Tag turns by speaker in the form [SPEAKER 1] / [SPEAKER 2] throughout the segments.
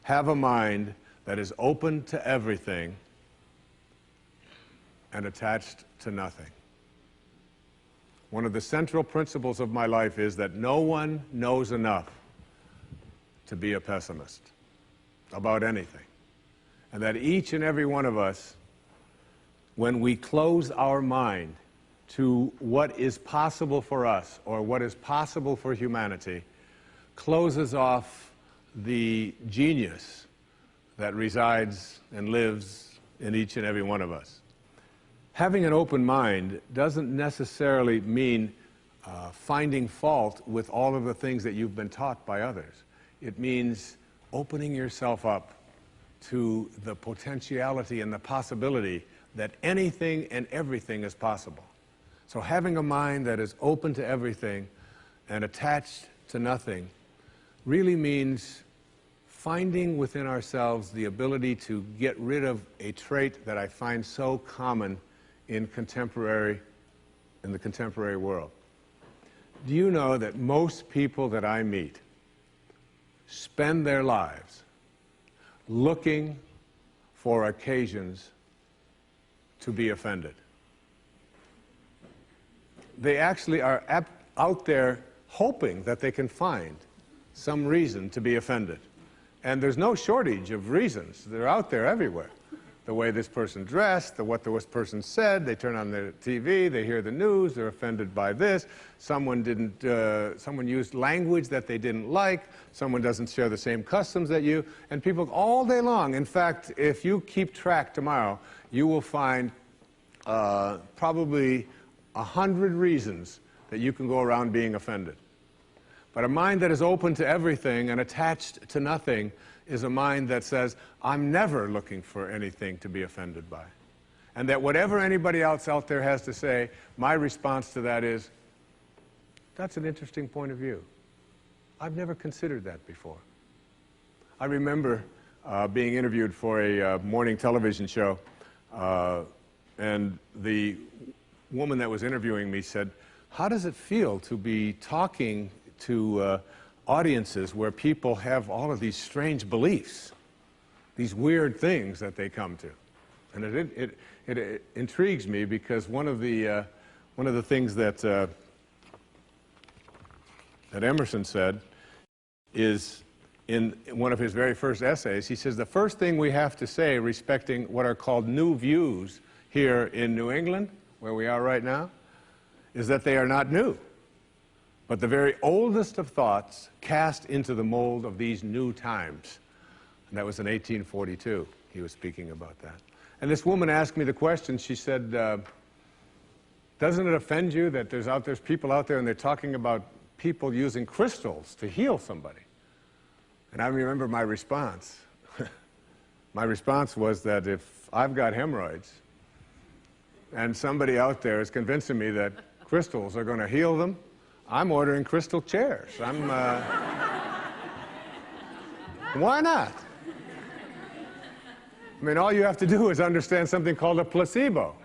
[SPEAKER 1] have a mind that is open to everything and attached to nothing. One of the central principles of my life is that no one knows enough to be a pessimist about anything. And that each and every one of us, when we close our mind to what is possible for us or what is possible for humanity, closes off the genius that resides and lives in each and every one of us. Having an open mind doesn't necessarily mean finding fault with all of the things that you've been taught by others. It means opening yourself up to the potentiality and the possibility that anything and everything is possible. So having a mind that is open to everything and attached to nothing really means finding within ourselves the ability to get rid of a trait that I find so common in the contemporary world. Do you know that most people that I meet spend their lives looking for occasions to be offended? They actually are out there hoping that they can find some reason to be offended. And there's no shortage of reasons. They're out there everywhere. The way this person dressed, what this person said, they turn on the TV, they hear the news, they're offended by this, someone used language that they didn't like, someone doesn't share the same customs that you, and people all day long. In fact, if you keep track tomorrow, you will find probably 100 reasons that you can go around being offended. But a mind that is open to everything and attached to nothing is a mind that says, I'm never looking for anything to be offended by. And that whatever anybody else out there has to say, my response to that is, that's an interesting point of view. I've never considered that before. I remember being interviewed for a morning television show, and the woman that was interviewing me said, how does it feel to be talking to audiences where people have all of these strange beliefs, these weird things that they come to? And it intrigues me because one of the things that Emerson said is in one of his very first essays. He says the first thing we have to say respecting what are called new views here in New England, where we are right now, is that they are not new, but the very oldest of thoughts cast into the mold of these new times. And that was in 1842. He was speaking about that. And this woman asked me the question. She said, doesn't it offend you that there's people out there and they're talking about people using crystals to heal somebody? And I remember my response. My response was that if I've got hemorrhoids and somebody out there is convincing me that crystals are going to heal them, I'm ordering crystal chairs. Why not? I mean, all you have to do is understand something called a placebo.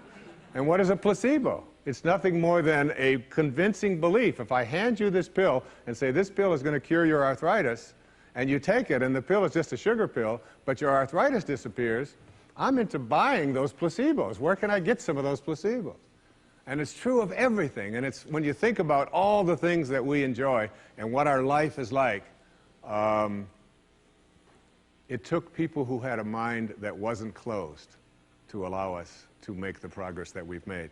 [SPEAKER 1] And what is a placebo? It's nothing more than a convincing belief. If I hand you this pill and say this pill is going to cure your arthritis, and you take it and the pill is just a sugar pill, but your arthritis disappears, I'm into buying those placebos. Where can I get some of those placebos? And it's true of everything. And it's when you think about all the things that we enjoy and what our life is like, it took people who had a mind that wasn't closed to allow us to make the progress that we've made.